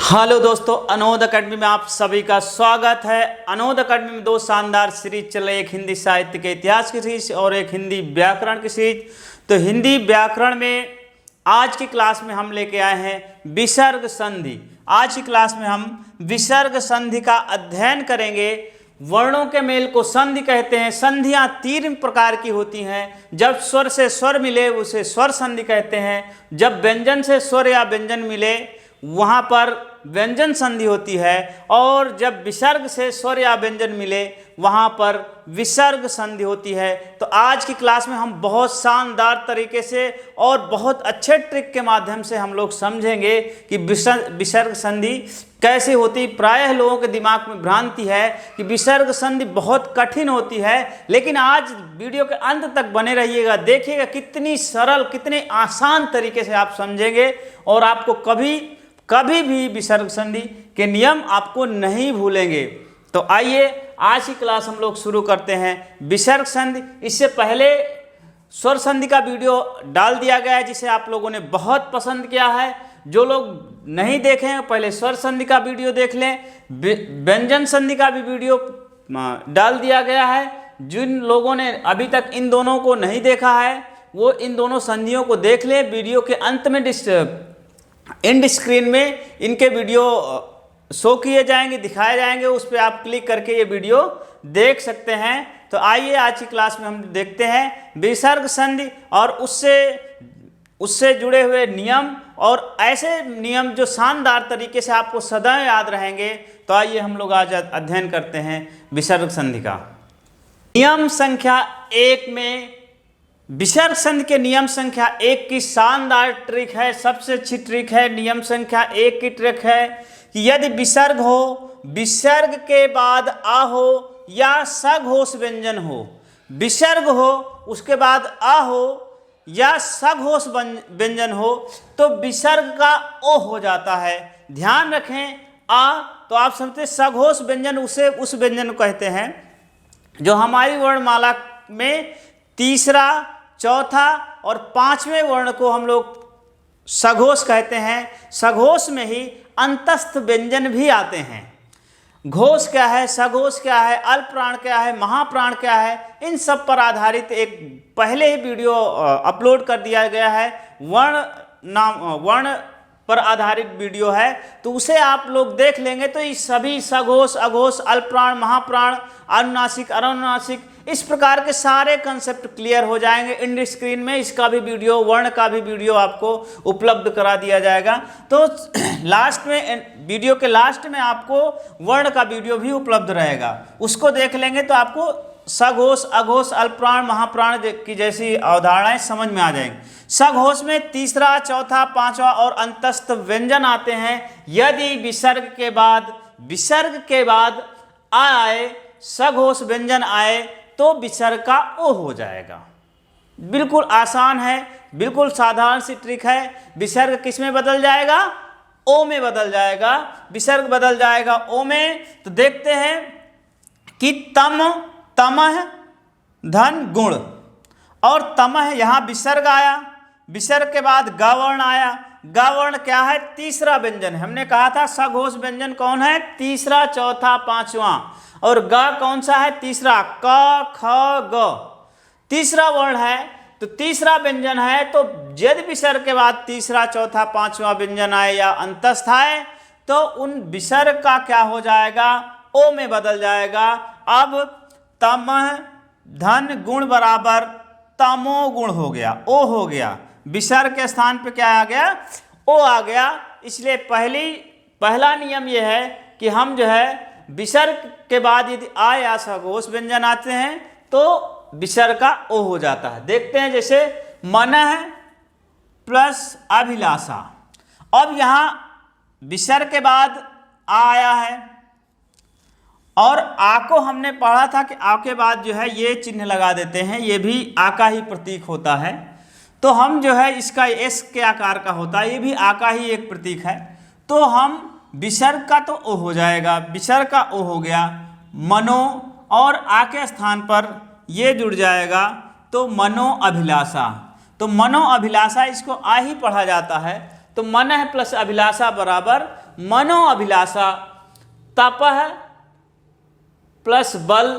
Hello दोस्तों, अनोद academy में आप सभी का स्वागत है। अनोद अकेडमी में दो शानदार सीरीज चल रही है, एक हिंदी साहित्य के इतिहास की सीरीज और एक हिंदी व्याकरण की सीरीज। तो हिंदी व्याकरण में आज की क्लास में हम लेके आए हैं विसर्ग संधि। आज की क्लास में हम विसर्ग संधि का अध्ययन करेंगे। वर्णों के मेल को संधि कहते हैं। संधियां तीन प्रकार की होती हैं। जब स्वर से स्वर मिले उसे स्वर संधि कहते हैं। जब व्यंजन से स्वर या व्यंजन मिले वहाँ पर व्यंजन संधि होती है। और जब विसर्ग से स्वर या व्यंजन मिले वहाँ पर विसर्ग संधि होती है। तो आज की क्लास में हम बहुत शानदार तरीके से और बहुत अच्छे ट्रिक के माध्यम से हम लोग समझेंगे कि विसर्ग संधि कैसे होती। प्रायः लोगों के दिमाग में भ्रांति है कि विसर्ग संधि बहुत कठिन होती है, लेकिन आज वीडियो के अंत तक बने रहिएगा। देखिएगा कितनी सरल, कितने आसान तरीके से आप समझेंगे और आपको कभी भी विसर्ग संधि के नियम आपको नहीं भूलेंगे। तो आइए आज की क्लास हम लोग शुरू करते हैं विसर्ग संधि। इससे पहले स्वर संधि का वीडियो डाल दिया गया है जिसे आप लोगों ने बहुत पसंद किया है। जो लोग नहीं देखे हैं पहले स्वर संधि का वीडियो देख लें। व्यंजन संधि का भी वीडियो डाल दिया गया है। जिन लोगों ने अभी तक इन दोनों को नहीं देखा है वो इन दोनों संधियों को देख लें। वीडियो के अंत में एंड स्क्रीन में इनके वीडियो शो किए जाएंगे, दिखाए जाएंगे। उस पर आप क्लिक करके ये वीडियो देख सकते हैं। तो आइए आज की क्लास में हम देखते हैं विसर्ग संधि और उससे जुड़े हुए नियम और ऐसे नियम जो शानदार तरीके से आपको सदा याद रहेंगे। तो आइए हम लोग आज अध्ययन करते हैं विसर्ग संधि का। नियम संख्या 1 में विसर्ग संधि के नियम संख्या 1 की शानदार ट्रिक है, सबसे अच्छी ट्रिक है। नियम संख्या 1 की ट्रिक है कि यदि विसर्ग हो, विसर्ग के बाद आ हो या सघोष व्यंजन हो, विसर्ग हो उसके बाद आ हो या सघोष व्यंजन हो तो विसर्ग का ओ हो जाता है। ध्यान रखें, आ तो आप समझते सघोष व्यंजन उस व्यंजन को कहते हैं जो हमारी वर्णमाला में तीसरा, चौथा और पांचवें वर्ण को हम लोग सघोष कहते हैं। सघोष में ही अंतस्थ व्यंजन भी आते हैं। घोष क्या है, सघोष क्या है, अल्पप्राण क्या है, महाप्राण क्या है, इन सब पर आधारित एक पहले ही वीडियो अपलोड कर दिया गया है। वर्ण पर आधारित वीडियो है, तो उसे आप लोग देख लेंगे तो ये सभी सघोष, अघोष, अल्पप्राण, महाप्राण, अनुनासिक, अनुनासिक, इस प्रकार के सारे कंसेप्ट क्लियर हो जाएंगे। एंड स्क्रीन में इसका भी वीडियो, वर्ण का भी वीडियो आपको उपलब्ध करा दिया जाएगा। तो लास्ट में, वीडियो के लास्ट में आपको वर्ण का वीडियो भी उपलब्ध रहेगा, उसको देख लेंगे तो आपको सघोष, अघोष, अल्पप्राण, महाप्राण की जैसी अवधारणाएं समझ में आ जाएंगी। सघोष में तीसरा, चौथा, पांचवा और अंतस्थ व्यंजन आते हैं। यदि विसर्ग के बाद आए, सघोष व्यंजन आए तो विसर्ग का ओ हो जाएगा। बिल्कुल आसान है, बिल्कुल साधारण सी ट्रिक है। विसर्ग किस में बदल जाएगा? ओ में बदल जाएगा। विसर्ग बदल जाएगा ओ में। तो देखते हैं कि तमह धन गुण, और तमह यहाँ विसर्ग आया, विसर्ग के बाद ग वर्ण आया। ग वर्ण क्या है? तीसरा व्यंजन है। हमने कहा था सघोष व्यंजन कौन है? तीसरा, चौथा, पांचवा। और ग कौन सा है? तीसरा। क, ख, ग तीसरा वर्ण है, तो तीसरा व्यंजन है। तो यदि विसर्ग के बाद तीसरा, चौथा, पांचवा व्यंजन आए या अंतस्थ आए तो उन विसर्ग का क्या हो जाएगा? ओ में बदल जाएगा। अब तमह धन गुण बराबर तमो गुण हो गया, ओ हो गया। विसर्ग के स्थान पे क्या आ गया? ओ आ गया। इसलिए पहला नियम यह है कि हम जो है विसर्ग के बाद यदि आ या सघोष व्यंजन आते हैं तो विसर्ग का ओ हो जाता है। देखते हैं, जैसे मनः प्लस अभिलाषा। अब यहाँ विसर्ग के बाद आ आया है और आ को हमने पढ़ा था कि आ के बाद जो है ये चिन्ह लगा देते हैं, ये भी आ का ही प्रतीक होता है। तो हम जो है इसका एस के आकार का होता है, ये भी आ का ही एक प्रतीक है। तो हम विसर्ग का तो ओ हो जाएगा, विसर्ग का ओ हो गया। मनो और आ के स्थान पर ये जुड़ जाएगा तो मनो अभिलाषा। तो मनो अभिलाषा इसको आ ही पढ़ा जाता है। तो मनः प्लस अभिलाषा बराबर मनो अभिलाषा, तपह प्लस बल,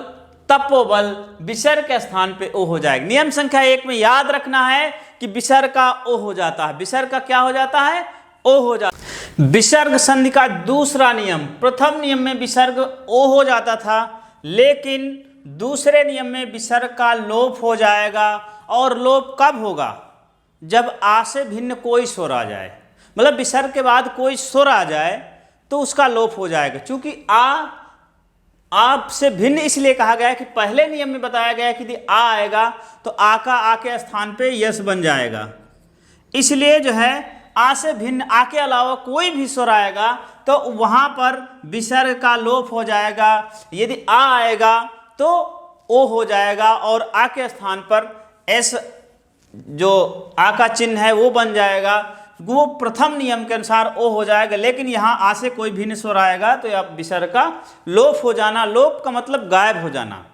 तपोबल, विसर्ग के स्थान पे ओ हो जाएगा। नियम संख्या 1 में याद रखना है कि विसर्ग का ओ हो जाता है। विसर्ग का क्या हो जाता है? ओ हो जाता है। विसर्ग संधि का दूसरा नियम, प्रथम नियम में विसर्ग ओ हो जाता था, लेकिन दूसरे नियम में विसर्ग का लोप हो जाएगा। और लोप कब होगा? जब आ से भिन्न कोई स्वर आ जाए, मतलब विसर्ग के बाद कोई स्वर आ जाए तो उसका लोप हो जाएगा। क्योंकि आ से भिन्न इसलिए कहा गया है कि पहले नियम में बताया गया है कि यदि आ आएगा तो आ का आ के स्थान पे यस बन जाएगा। इसलिए जो है आ से भिन्न, आ के अलावा कोई भी स्वर आएगा तो वहां पर विसर्ग का लोप हो जाएगा। यदि आ आएगा तो ओ हो जाएगा और आ के स्थान पर एस, जो आ का चिन्ह है वो बन जाएगा। वो प्रथम नियम के अनुसार ओ हो जाएगा। लेकिन यहाँ आ से कोई भिन्न स्वर आएगा तो यह विसर्ग का लोप हो जाना। लोप का मतलब गायब हो जाना,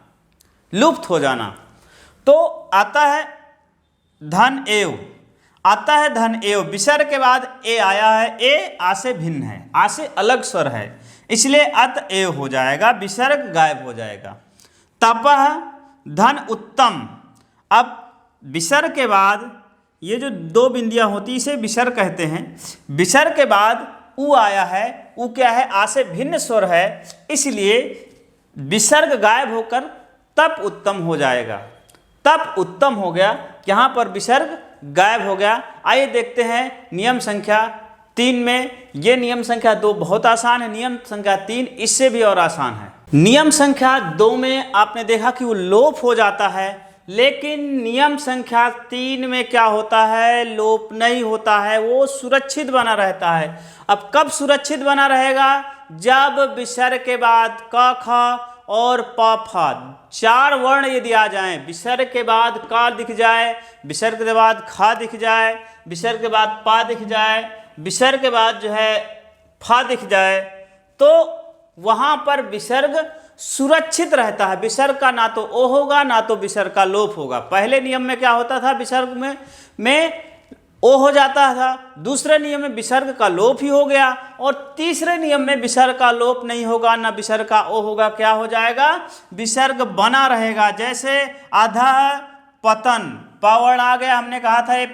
लुप्त हो जाना। तो आता है धन एव, आता है धन एव, विसर्ग के बाद ए आया है। ए आ से भिन्न है, आ से अलग स्वर है, इसलिए अत एव हो जाएगा, विसर्ग गायब हो जाएगा। तपह धन उत्तम, अब विसर्ग के बाद ये जो दो बिंदियां होती इसे विसर्ग कहते हैं। विसर्ग के बाद उ आया है, उ क्या है? आ से भिन्न स्वर है, इसलिए विसर्ग गायब होकर तप उत्तम हो जाएगा। तप उत्तम हो गया, यहाँ पर विसर्ग गायब हो गया। आइए देखते हैं नियम संख्या 3 में। ये नियम संख्या 2 बहुत आसान है, नियम संख्या 3 इससे भी और आसान है। नियम संख्या 2 में आपने देखा कि वो लोप हो जाता है, लेकिन नियम संख्या 3 में क्या होता है? लोप नहीं होता है, वो सुरक्षित बना रहता है। अब कब सुरक्षित बना रहेगा? जब विसर्ग के बाद क, ख और प, फ 4 वर्ण यदि आ जाएं, विसर्ग के बाद का दिख जाए, विसर्ग के बाद खा दिख जाए, विसर्ग के बाद पा दिख जाए, विसर्ग के बाद जो है फा दिख जाए, तो वहां पर विसर्ग सुरक्षित रहता है। विसर्ग का ना तो ओ होगा ना तो विसर्ग का लोप होगा। पहले नियम में क्या होता था? विसर्ग में ओ हो जाता था, दूसरे नियम में विसर्ग का लोप ही हो गया, और तीसरे नियम में विसर्ग का लोप नहीं होगा ना विसर्ग का ओ होगा। क्या हो जाएगा? विसर्ग बना रहेगा। जैसे आधा पतन, पावड़ आ गया, हमने कहा था ये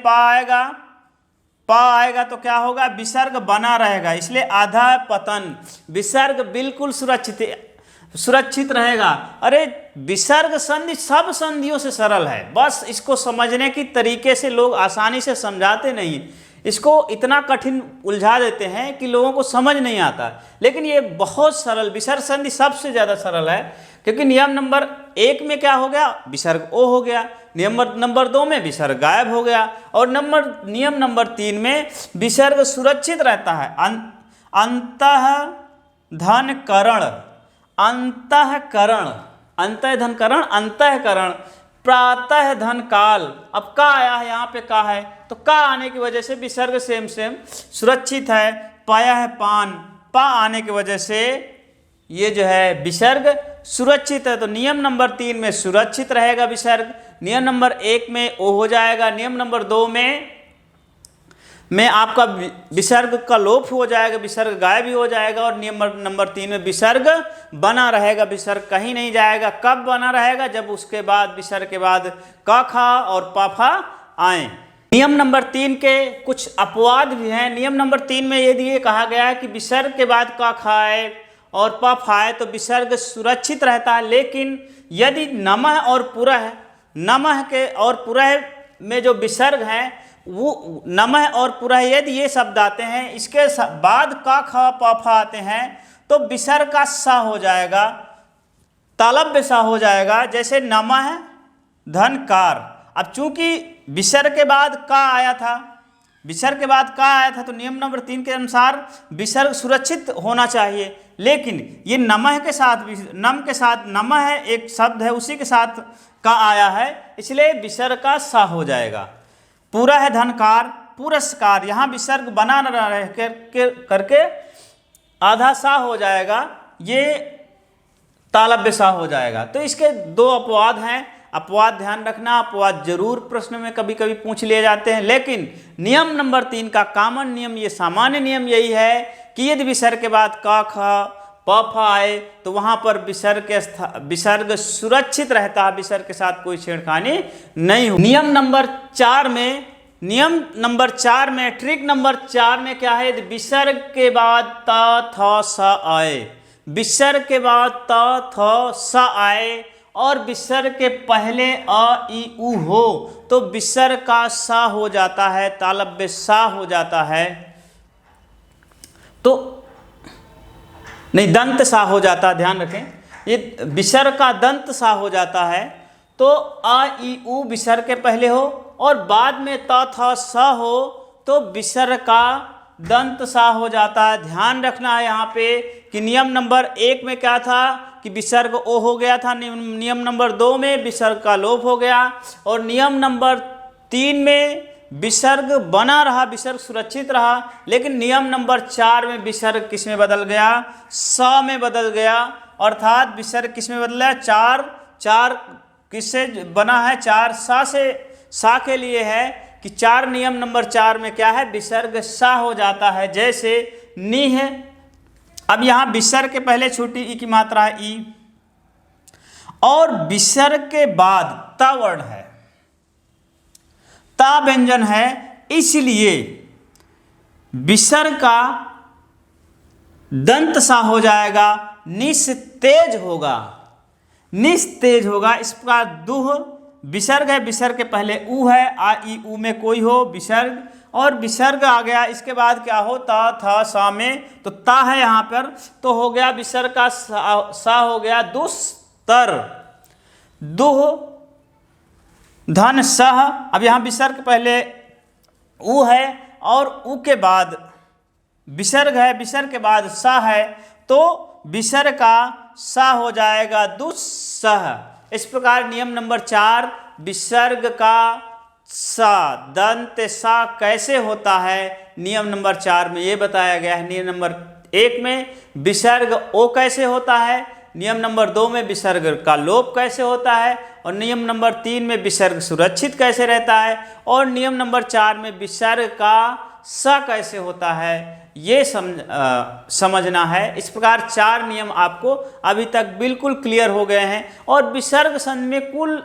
पा आएगा तो क्या होगा? विसर्ग बना रहेगा, इसलिए आधा पतन, विसर्ग बिल्कुल सुरक्षित रहेगा। अरे विसर्ग संधि सब संधियों से सरल है, बस इसको समझने की तरीके से लोग आसानी से समझाते नहीं, इसको इतना कठिन उलझा देते हैं कि लोगों को समझ नहीं आता। लेकिन ये बहुत सरल, विसर्ग संधि सबसे ज़्यादा सरल है, क्योंकि नियम नंबर 1 में क्या हो गया? विसर्ग ओ हो गया। नियम नंबर 2 में विसर्ग गायब हो गया, और नियम नंबर 3 में विसर्ग सुरक्षित रहता है। अंतः धन करण, अंतःकरण, अंतःधनकरण, अंतःकरण, प्रातः धन काल। अब का आया है, यहाँ पे का है, तो का आने की वजह से विसर्ग सेम सुरक्षित है। पाया है पान, पा आने की वजह से ये जो है विसर्ग सुरक्षित है। तो नियम नंबर 3 में सुरक्षित रहेगा विसर्ग, नियम नंबर 1 में ओ हो जाएगा, नियम नंबर 2 में आपका विसर्ग का लोप हो जाएगा, विसर्ग गायब भी हो जाएगा, और नियम नंबर 3 में विसर्ग बना रहेगा, विसर्ग कहीं नहीं जाएगा। कब बना रहेगा? जब उसके बाद विसर्ग के बाद क, ख और प, फ आए। नियम नंबर 3 के कुछ अपवाद भी हैं। नियम नंबर 3 में यदि ये कहा गया है कि विसर्ग के बाद क, ख आए और प, फ आए तो विसर्ग सुरक्षित रहता है। लेकिन यदि नमः और पुरः, नमः के और पुरः में जो विसर्ग है वो नमः और पुरः यदि ये शब्द आते हैं, इसके बाद का, ख, प, फ आते हैं, तो विसर्ग का सा हो जाएगा, तालव्य सा हो जाएगा। जैसे नमः धनकार, अब चूंकि विसर्ग के बाद का आया था, विसर्ग के बाद का आया था, तो नियम नंबर 3 के अनुसार विसर्ग सुरक्षित होना चाहिए। लेकिन ये नमः के साथ, नम के साथ नमः है एक शब्द है, उसी के साथ का आया है, इसलिए विसर्ग का सा हो जाएगा। पूरा है धनकार, पुरस्कार, यहाँ विसर्ग बना न रह करके आधा सा हो जाएगा, ये तालव्य सा हो जाएगा। तो इसके 2 अपवाद हैं, अपवाद ध्यान रखना, अपवाद जरूर प्रश्न में कभी कभी पूछ लिए जाते हैं। लेकिन नियम नंबर 3 का कॉमन नियम, ये सामान्य नियम यही है कि यदि विसर्ग के बाद क ख प फ आए तो वहाँ पर विसर्ग सुरक्षित रहता है, विसर्ग के साथ कोई छेड़खानी नहीं हो। नियम नंबर 4 में ट्रिक नंबर 4 में क्या है, यदि विसर्ग के बाद त थ स आए, विसर्ग के बाद त थ स आए और विसर्ग के पहले अ ई उ हो तो विसर्ग का सा हो जाता है, तालव्य सा हो जाता है, तो नहीं दंत सा हो जाता है, ध्यान रखें, ये विसर्ग का दंत सा हो जाता है। तो अ ई उ विसर्ग के पहले हो और बाद में त थ स हो तो विसर्ग का दंत सा हो जाता है। ध्यान रखना है यहाँ पे कि नियम नंबर 1 में क्या था कि विसर्ग ओ हो गया था, नियम नंबर 2 में विसर्ग का लोप हो गया और नियम नंबर 3 में विसर्ग बना रहा, विसर्ग सुरक्षित रहा, लेकिन नियम नंबर 4 में विसर्ग किस में बदल गया, स में बदल गया। अर्थात विसर्ग किस में बदला, चार किससे बना है, 4 सा से, सा के लिए है कि 4 नियम नंबर 4 में क्या है, विसर्ग सा हो जाता है। जैसे नी है, अब यहाँ विसर्ग के पहले छोटी ई की मात्रा है ई और विसर्ग के बाद ता वर्ण है, ता व्यंजन है, इसलिए विसर्ग का दंत सा हो जाएगा, निस्तेज होगा, निस्तेज होगा। इस प्रकार दुह विसर्ग है, विसर्ग के पहले उ है, आ ई उ में कोई हो विसर्ग और विसर्ग आ गया, इसके बाद क्या हो ता था सा में, तो ता है यहाँ पर तो हो गया विसर्ग का सा हो गया दुस्तर, दुह धन सह। अब यहाँ विसर्ग पहले उ है और उ के बाद विसर्ग है, विसर्ग के बाद सा है तो विसर्ग का सा हो जाएगा दुस्सह। इस प्रकार नियम नंबर 4 विसर्ग का सा दंत सा कैसे होता है, नियम नंबर 4 में ये बताया गया है। नियम नंबर 1 में विसर्ग ओ कैसे होता है, नियम नंबर 2 में विसर्ग का लोप कैसे होता है और नियम नंबर 3 में विसर्ग सुरक्षित कैसे रहता है और नियम नंबर 4 में विसर्ग का स कैसे होता है, ये समझना है। इस प्रकार 4 नियम आपको अभी तक बिल्कुल क्लियर हो गए हैं और विसर्ग संधि में कुल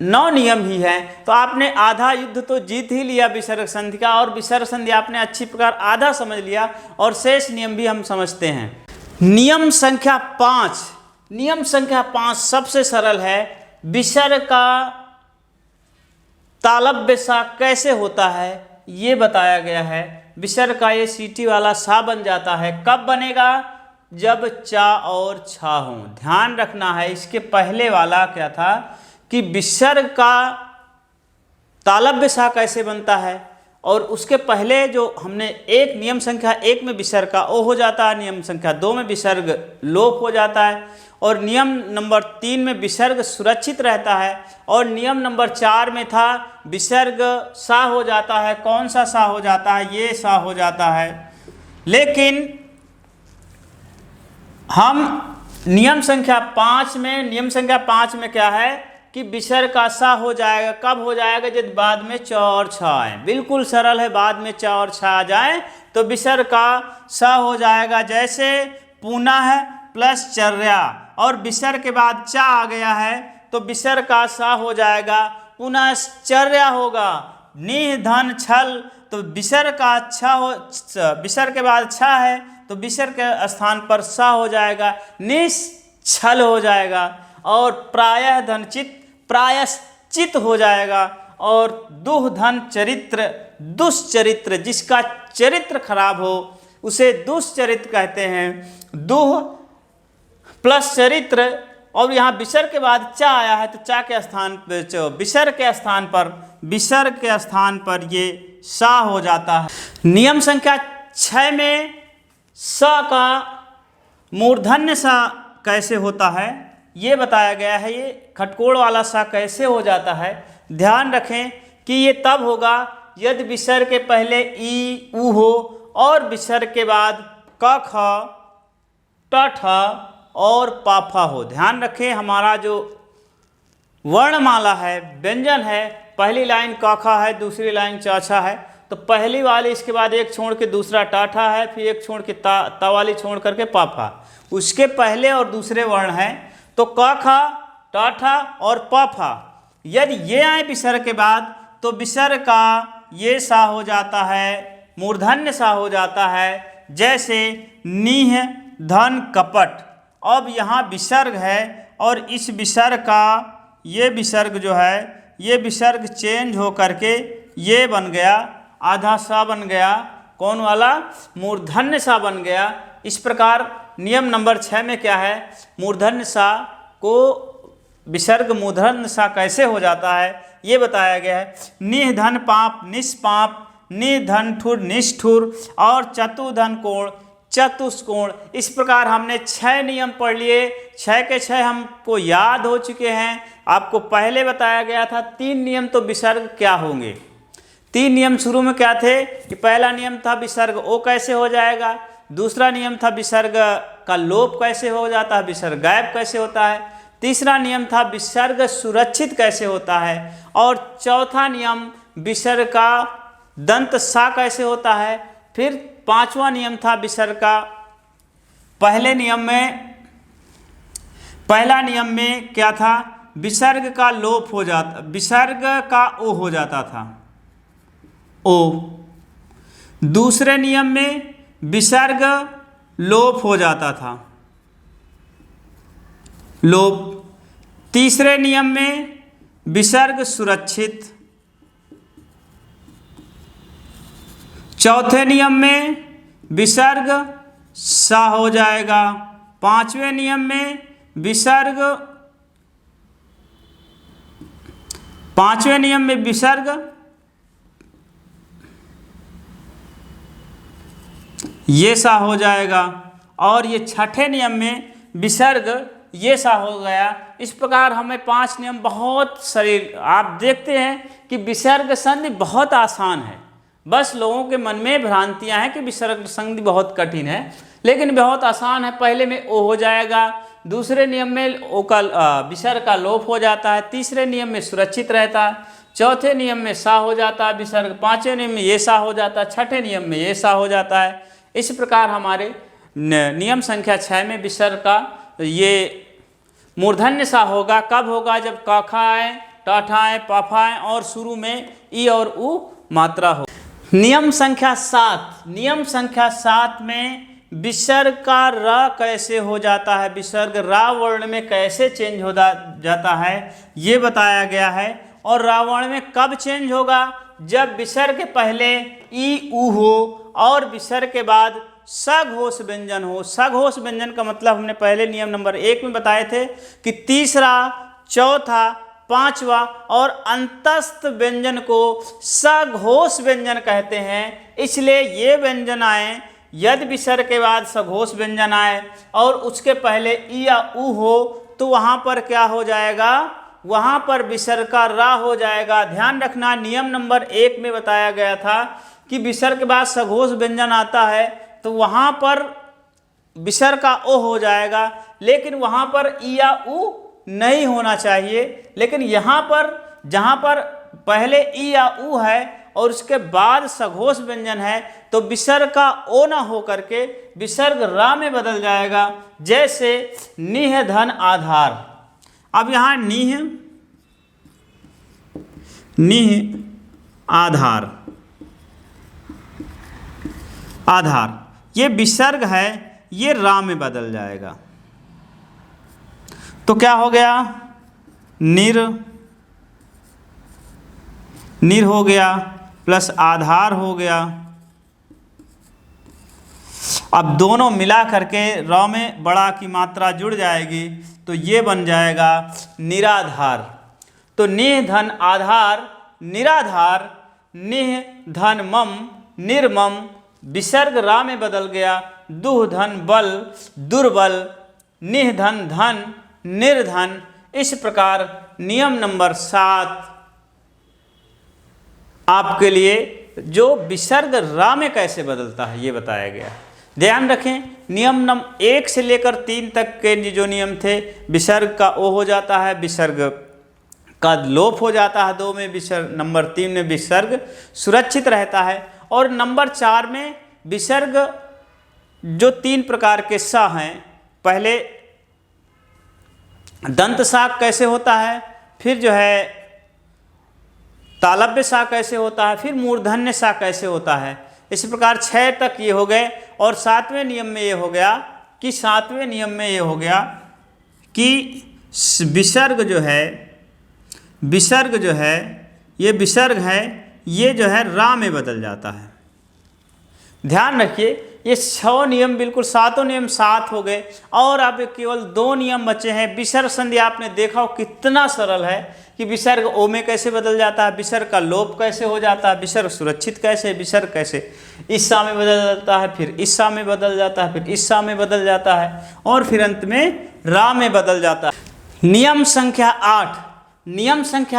9 नियम ही हैं, तो आपने आधा युद्ध तो जीत ही लिया विसर्ग संधि का और विसर्ग संधि आपने अच्छी प्रकार आधा समझ लिया और शेष नियम भी हम समझते हैं। नियम संख्या 5, नियम संख्या 5 सबसे सरल है, विसर्ग का तालव्य सा कैसे होता है ये बताया गया है। विसर्ग का ये सीटी वाला सा बन जाता है, कब बनेगा, जब चा और छा हो। ध्यान रखना है, इसके पहले वाला क्या था कि विसर्ग का तालव्य सा कैसे बनता है और उसके पहले जो हमने एक नियम संख्या 1 में विसर्ग का ओ हो जाता है, नियम संख्या 2 में विसर्ग लोप हो जाता है और नियम नंबर 3 में विसर्ग सुरक्षित रहता है और नियम नंबर 4 में था विसर्ग सा हो जाता है। कौन सा सा हो जाता है, ये सा हो जाता है। लेकिन हम नियम संख्या 5 में क्या है कि विसर्ग का सा हो जाएगा, कब हो जाएगा, जब बाद में च और छ आए। बिल्कुल सरल है, बाद में च और छ आ जाए तो विसर्ग का सा हो जाएगा। जैसे पुनः प्लस चर्या और विसर्ग के बाद चा आ गया है तो विसर्ग का सा हो जाएगा, पुनः चर्या होगा। निह धन छल तो विसर्ग का छ हो, विसर्ग के बाद छ है तो विसर्ग के स्थान पर सा हो जाएगा, निश्छल हो जाएगा और प्रायः धनचित प्रायश्चित हो जाएगा और दुह धन चरित्र दुष्चरित्र, जिसका चरित्र खराब हो उसे दुष्चरित्र कहते हैं। दुह प्लस चरित्र और यहाँ विसर्ग के बाद चा आया है तो चा के स्थान पर विसर्ग के स्थान पर ये सा हो जाता है। नियम संख्या 6 में स का मूर्धन्य सा कैसे होता है ये बताया गया है। ये खटकोड़ वाला सा कैसे हो जाता है, ध्यान रखें कि ये तब होगा यदि विसर्ग के पहले ई उ हो और विसर्ग के बाद क ख ट ठ और पा फा हो। ध्यान रखें हमारा जो वर्णमाला है, व्यंजन है, पहली लाइन क ख है, दूसरी लाइन च छ है, तो पहली वाली इसके बाद एक छोड़ के दूसरा टाठा है, फिर एक छोड़ के ता वाली छोड़ करके पाफा, उसके पहले और दूसरे वर्ण हैं। तो क खा, टाठा और पाफा यदि ये आए विसर्ग के बाद तो विसर्ग का ये सा हो जाता है, मूर्धन्य सा हो जाता है। जैसे नीह धन कपट, अब यहाँ विसर्ग है और इस विसर्ग का ये विसर्ग जो है ये विसर्ग चेंज हो करके ये बन गया, आधा सा बन गया, कौन वाला, मूर्धन्य सा बन गया। इस प्रकार नियम नंबर 6 में क्या है, मूर्धन्य सा को विसर्ग मूर्धन्य सा कैसे हो जाता है ये बताया गया है। निह धन पाप निष्पाप, निधन ठुर निष्ठुर और चतुधन कोण चतुष्कोण। इस प्रकार हमने 6 नियम पढ़ लिए, 6 के 6 हमको याद हो चुके हैं। आपको पहले बताया गया था 3 नियम तो विसर्ग क्या होंगे। 3 नियम शुरू में क्या थे कि पहला नियम था विसर्ग ओ कैसे हो जाएगा, दूसरा नियम था विसर्ग का लोप कैसे हो जाता है, विसर्ग गायब कैसे होता है, तीसरा नियम था विसर्ग सुरक्षित कैसे होता है, और चौथा नियम विसर्ग का दंत सा कैसे होता है। फिर 5वां नियम था विसर्ग का पहला नियम में क्या था, विसर्ग का लोप हो जाता, विसर्ग का ओ हो जाता था, ओ। दूसरे नियम में विसर्ग लोप हो जाता था, लोप। तीसरे नियम में विसर्ग सुरक्षित। चौथे नियम में विसर्ग सा हो जाएगा। 5वें नियम में विसर्ग, 5वें नियम में विसर्ग ये सा हो जाएगा, और ये 6ठे नियम में विसर्ग ये सा हो गया। इस प्रकार हमें 5 नियम बहुत सरल, आप देखते हैं कि विसर्ग संधि बहुत आसान है, बस लोगों के मन में भ्रांतियां हैं कि विसर्ग संधि बहुत कठिन है, लेकिन बहुत आसान है। पहले में ओ हो जाएगा, दूसरे नियम में ओ का विसर्ग का लोप हो जाता है, तीसरे नियम में सुरक्षित रहता है, चौथे नियम में सा हो जाता है विसर्ग, 5वें नियम में ये सा हो जाता है, 6ठे नियम में ये सा हो जाता है। इस प्रकार हमारे नियम संख्या 6 में विसर्ग का ये मूर्धन्य सा होगा। कब होगा, जब काखा आए, टाठा आए, पाफा आए और शुरू में ई और उ मात्रा हो। नियम संख्या 7 में विसर्ग का र कैसे हो जाता है, विसर्ग रा वर्ण में कैसे चेंज हो जाता है ये बताया गया है। और रा वर्ण में कब चेंज होगा, जब विसर्ग के पहले ई उ हो और विसर्ग के बाद सघोष व्यंजन हो। सघोष व्यंजन का मतलब हमने पहले नियम नंबर 1 में बताए थे कि तीसरा, चौथा, 5वां और अंतस्थ व्यंजन को सघोष व्यंजन कहते हैं। इसलिए ये व्यंजन आए, यदि विसर्ग के बाद सघोष व्यंजन आए और उसके पहले ई या उ हो तो वहाँ पर क्या हो जाएगा, वहाँ पर विसर्ग का रा हो जाएगा। ध्यान रखना, नियम नंबर 1 में बताया गया था कि विसर्ग के बाद सघोष व्यंजन आता है तो वहाँ पर विसर्ग का ओ हो जाएगा, लेकिन वहाँ पर ई या उ नहीं होना चाहिए। लेकिन यहाँ पर जहाँ पर पहले ई या उ है और उसके बाद सघोष व्यंजन है तो विसर्ग का ओ ना हो करके विसर्ग रा में बदल जाएगा। जैसे निह धन आधार। अब यहाँ निह आधार, आधार ये विसर्ग है, ये रा में बदल जाएगा। तो क्या हो गया, निर हो गया प्लस आधार हो गया। अब दोनों मिला करके र में बड़ा की मात्रा जुड़ जाएगी तो ये बन जाएगा निराधार। तो निह धन आधार निराधार, निह धन मम निर्मम, विसर्ग रा में बदल गया। दुह धन बल दुर्बल, निह धन धन निर्धन। इस प्रकार नियम नंबर 7 आपके लिए जो विसर्ग रा में कैसे बदलता है ये बताया गया। ध्यान रखें, नियम नंबर 1 से लेकर 3 तक के जो नियम थे, विसर्ग का ओ हो जाता है, विसर्ग का लोप हो जाता है, 2 में विसर्ग, नंबर 3 में विसर्ग सुरक्षित रहता है। और नंबर 4 में विसर्ग जो 3 प्रकार के सा हैं, पहले दंत सा कैसे होता है, फिर जो है तालव्य सा कैसे होता है, फिर मूर्धन्य सा कैसे होता है। इस प्रकार 6 तक ये हो गए। और 7वें नियम में ये हो गया कि विसर्ग जो है ये विसर्ग है, ये जो है रा में बदल जाता है। ध्यान रखिए, ये 6 नियम बिल्कुल 7 नियम 7 हो गए और अब केवल 2 नियम बचे हैं। विसर्ग संधि आपने देखा हो कितना सरल है कि विसर्ग ओ में कैसे बदल जाता है, विसर्ग का लोप कैसे हो जाता है, विसर्ग सुरक्षित कैसे, विसर्ग कैसे इस सा में बदल जाता है, फिर इस सा में बदल जाता है, फिर इस सा में बदल जाता है और फिर अंत में रा में बदल जाता है। नियम संख्या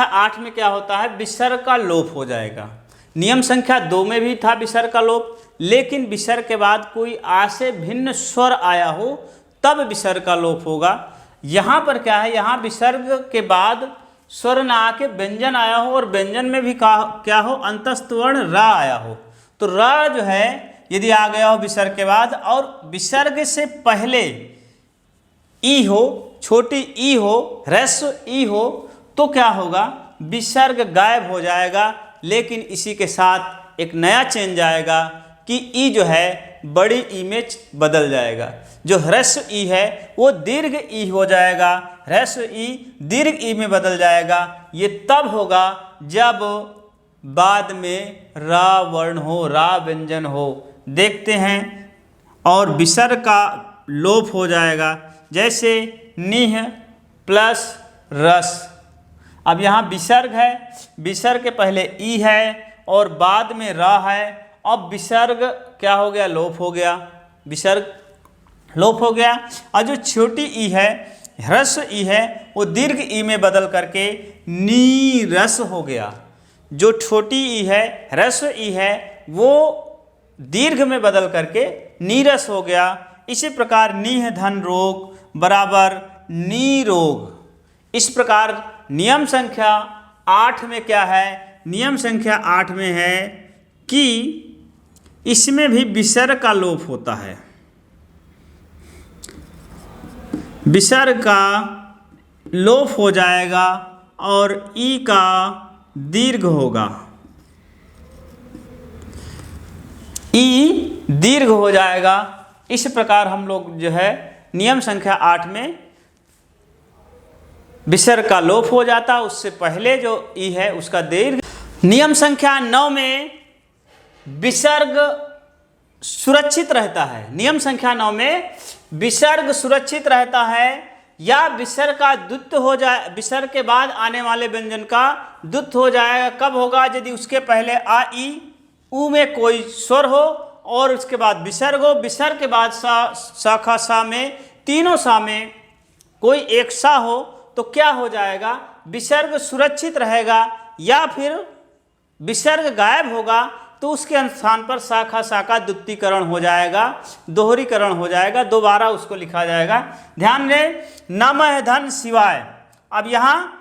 8 में क्या होता है, विसर्ग का लोप हो जाएगा। नियम संख्या 2 में भी था विसर्ग का लोप, लेकिन विसर्ग के बाद कोई आ से भिन्न स्वर आया हो तब विसर्ग का लोप होगा। यहाँ पर क्या है, यहाँ विसर्ग के बाद स्वर न आके व्यंजन आया हो और व्यंजन में भी क्या हो, अंतस्थ वर्ण रा आया हो। तो रा जो है यदि आ गया हो विसर्ग के बाद और विसर्ग से पहले ई हो, छोटी ई हो, ह्रस्व ई हो, तो क्या होगा, विसर्ग गायब हो जाएगा। लेकिन इसी के साथ एक नया चेंज आएगा कि ई जो है बड़ी ई में बदल जाएगा। जो ह्रस्व ई है वो दीर्घ ई हो जाएगा, ह्रस्व ई दीर्घ ई में बदल जाएगा। ये तब होगा जब बाद में रा वर्ण हो, रा व्यंजन हो। देखते हैं। और विसर्ग का लोप हो जाएगा, जैसे निह प्लस रस। अब यहाँ विसर्ग है, विसर्ग के पहले ई है और बाद में रा है। अब विसर्ग क्या हो गया, लोप हो गया, विसर्ग लोप हो गया। और जो छोटी ई है, ह्रस्व ई है, वो दीर्घ ई में बदल करके नीरस हो गया। जो छोटी ई है, ह्रस्व ई है, वो दीर्घ में बदल करके नीरस हो गया। इसी प्रकार नीह धन रोग बराबर नीरोग। इस प्रकार नियम संख्या 8 में क्या है, नियम संख्या 8 में है कि इसमें भी विसर्ग का लोप होता है। विसर्ग का लोप हो जाएगा और ई का दीर्घ होगा, ई दीर्घ हो जाएगा। इस प्रकार हम लोग जो है नियम संख्या 8 में विसर्ग का लोप हो जाता, उससे पहले जो ई है उसका दीर्घ। नियम संख्या 9 में विसर्ग सुरक्षित रहता है। नियम संख्या 9 में विसर्ग सुरक्षित रहता है या विसर्ग का द्वित्व हो जाए, विसर्ग के बाद आने वाले व्यंजन का द्वित्व हो जाएगा। कब होगा, यदि उसके पहले आ ई ऊ में कोई स्वर हो और उसके बाद विसर्ग हो, विसर्ग के बाद शाखा सा में, तीनों सा में कोई एक सा हो, तो क्या हो जाएगा, विसर्ग सुरक्षित रहेगा। या फिर विसर्ग गायब होगा तो उसके स्थान पर शाखा शाखा द्वितीकरण हो जाएगा, दोहरीकरण हो जाएगा, दोबारा उसको लिखा जाएगा। ध्यान दें, नमः धन शिवाय। अब यहाँ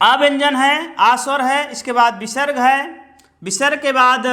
आ व्यंजन है, आ स्वर है, इसके बाद विसर्ग है, विसर्ग के बाद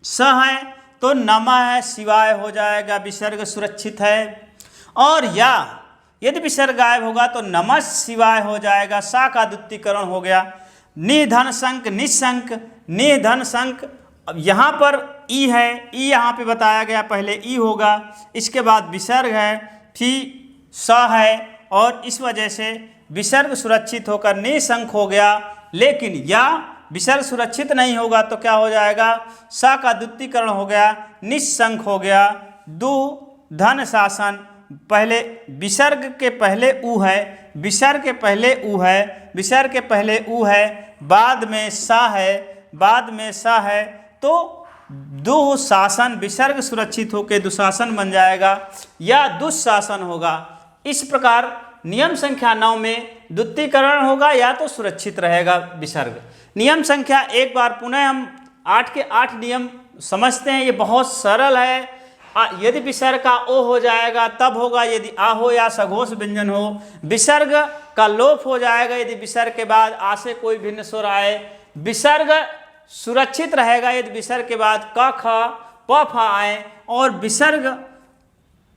स है, तो नमः शिवाय हो जाएगा, विसर्ग सुरक्षित है। और या यदि विसर्ग गायब होगा तो नमः शिवाय हो जाएगा, सा का द्वितीकरण हो गया। निधन संक, निशंक, निधन संक। अब यहाँ पर ई है, ई यहाँ पे बताया गया, पहले ई होगा, इसके बाद विसर्ग है, फिर स है और इस वजह से विसर्ग सुरक्षित होकर निशंक हो गया। लेकिन या विसर्ग सुरक्षित नहीं होगा तो क्या हो जाएगा, सा का द्वितीकरण हो गया, निशंक हो गया। दु धन शासन, पहले विसर्ग के पहले ऊ है, विसर्ग के पहले ऊ है, विसर्ग के पहले ऊ है, बाद में सा है, बाद में सा है, तो दुशासन, विसर्ग सुरक्षित होकर दुशासन बन जाएगा या दुशासन होगा। इस प्रकार नियम संख्या 9 में द्वितीकरण होगा या तो सुरक्षित रहेगा विसर्ग। नियम संख्या एक बार पुनः हम 8 के 8 नियम समझते हैं, ये बहुत सरल है। यदि विसर्ग का ओ हो जाएगा तब होगा, यदि आ हो या सघोष व्यंजन हो। विसर्ग का लोप हो जाएगा यदि विसर्ग के बाद आ से कोई भिन्न स्वर आए। विसर्ग सुरक्षित रहेगा यदि विसर्ग के बाद क ख प फ आए, और विसर्ग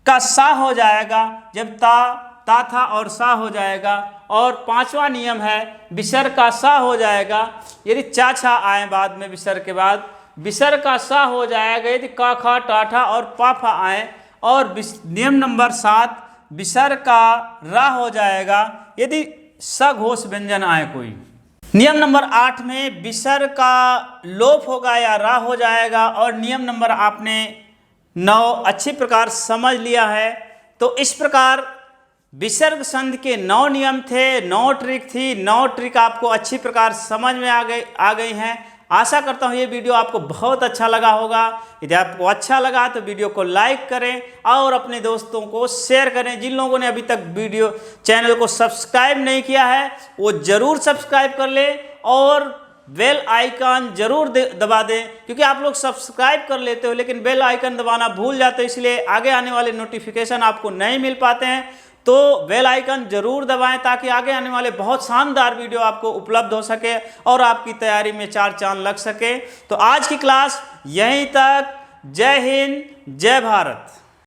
का सा हो जाएगा जब ता था और सा हो जाएगा। और पांचवा नियम है विसर्ग का सा हो जाएगा यदि चा छा आए बाद में विसर्ग के बाद, विसर्ग का सा हो जाएगा यदि क ख टा ठा और प फ आए। और नियम नंबर 7 विसर्ग का रा हो जाएगा यदि स घोष व्यंजन आए कोई। नियम नंबर 8 में विसर्ग का लोप होगा या रा हो जाएगा। और नियम नंबर आपने 9 अच्छी प्रकार समझ लिया है। तो इस प्रकार विसर्ग संधि के 9 नियम थे, 9 ट्रिक थी। 9 ट्रिक आपको अच्छी प्रकार समझ में आ गई हैं। आशा करता हूँ ये वीडियो आपको बहुत अच्छा लगा होगा। यदि आपको अच्छा लगा तो वीडियो को लाइक करें और अपने दोस्तों को शेयर करें। जिन लोगों ने अभी तक चैनल को सब्सक्राइब नहीं किया है वो ज़रूर सब्सक्राइब कर ले और बेल आइकन जरूर दबा दें, क्योंकि आप लोग सब्सक्राइब कर लेते हो लेकिन बेल आइकन दबाना भूल जाते हो, इसलिए आगे आने वाले नोटिफिकेशन आपको नहीं मिल पाते हैं। तो बेल आइकन जरूर दबाएं ताकि आगे आने वाले बहुत शानदार वीडियो आपको उपलब्ध हो सके और आपकी तैयारी में 4 चांद लग सके। तो आज की क्लास यहीं तक। जय हिंद, जय भारत।